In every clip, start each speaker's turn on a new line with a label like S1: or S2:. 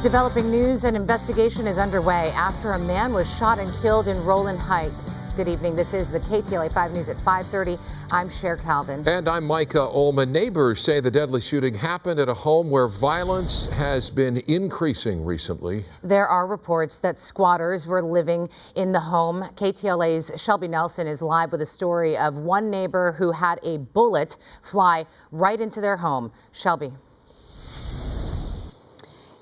S1: Developing news, an investigation is underway after a man was shot and killed in Rowland Heights. Good evening. This is the KTLA 5 News at 5:30. I'm Cher Calvin.
S2: And I'm Micah Ullman. Neighbors say the deadly shooting happened at a home where violence has been increasing recently.
S1: There are reports that squatters were living in the home. KTLA's Shelby Nelson is live with a story of one neighbor who had a bullet fly right into their home. Shelby.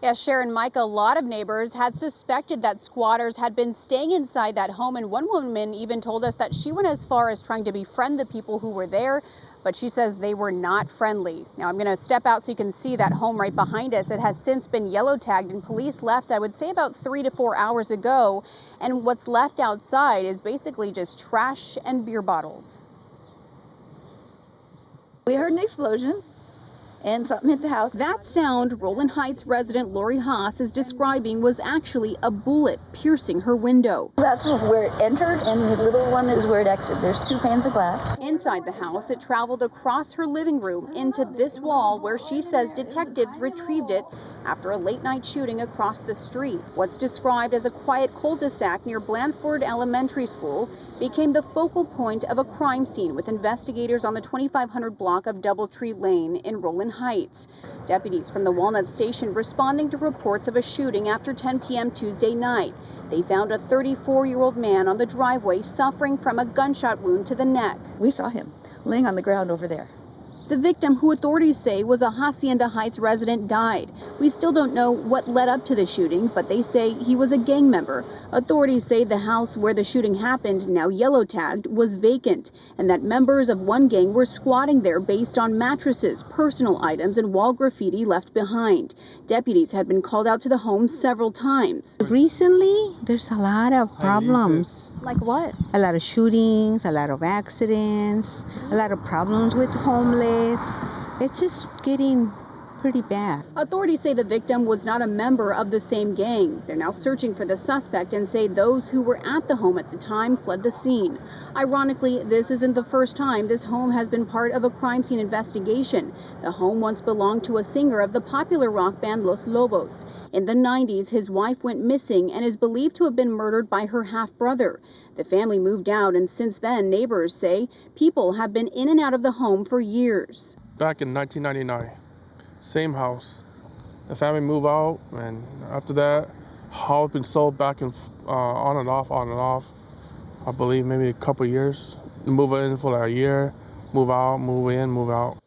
S3: Yeah, Sharon, Micah, a lot of neighbors had suspected that squatters had been staying inside that home, and one woman even told us that she went as far as trying to befriend the people who were there, but she says they were not friendly. Now, I'm going to step out so you can see that home right behind us. It has since been yellow tagged, and police left, I would say, about 3 to 4 hours ago, and what's left outside is basically just trash and beer bottles.
S4: We heard an explosion and something hit the house.
S3: That sound Rowland Heights resident Lori Haas is describing was actually a bullet piercing her window.
S4: That's where it entered, and the little one is where it exited. There's 2 panes of glass.
S3: Inside the house, it traveled across her living room into this wall where she says detectives retrieved it after a late-night shooting across the street. What's described as a quiet cul-de-sac near Blandford Elementary School became the focal point of a crime scene, with investigators on the 2500 block of Doubletree Lane in Rowland Heights. Deputies from the Walnut Station responding to reports of a shooting after 10 p.m. Tuesday night. They found a 34-year-old man on the driveway suffering from a gunshot wound to the neck.
S4: We saw him laying on the ground over there.
S3: The victim, who authorities say was a Hacienda Heights resident, died. We still don't know what led up to the shooting, but they say he was a gang member. Authorities say the house where the shooting happened, now yellow tagged, was vacant, and that members of one gang were squatting there based on mattresses, personal items, and wall graffiti left behind. Deputies had been called out to the home several times.
S5: Recently, there's a lot of problems.
S3: Like what?
S5: A lot of shootings, a lot of accidents, a lot of problems with homeless. It's just getting pretty bad.
S3: Authorities say the victim was not a member of the same gang. They're now searching for the suspect and say those who were at the home at the time fled the scene. Ironically, this isn't the first time this home has been part of a crime scene investigation. The home once belonged to a singer of the popular rock band Los Lobos. In the 90s, his wife went missing and is believed to have been murdered by her half-brother. The family moved out, and since then, neighbors say people have been in and out of the home for years.
S6: Back in 1999, same house. The family moved out, and after that, house been sold back and on and off. I believe maybe a couple of years. Move in for like a year, move out, move in, move out.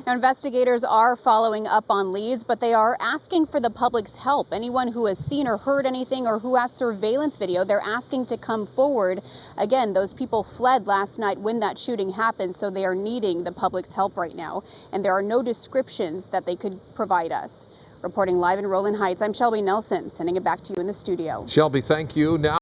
S3: Now, investigators are following up on leads, but they are asking for the public's help. Anyone who has seen or heard anything or who has surveillance video, they're asking to come forward. Again, those people fled last night when that shooting happened, so they are needing the public's help right now. And there are no descriptions that they could provide us. Reporting live in Rowland Heights, I'm Shelby Nelson, sending it back to you in the studio.
S2: Shelby, thank you. Now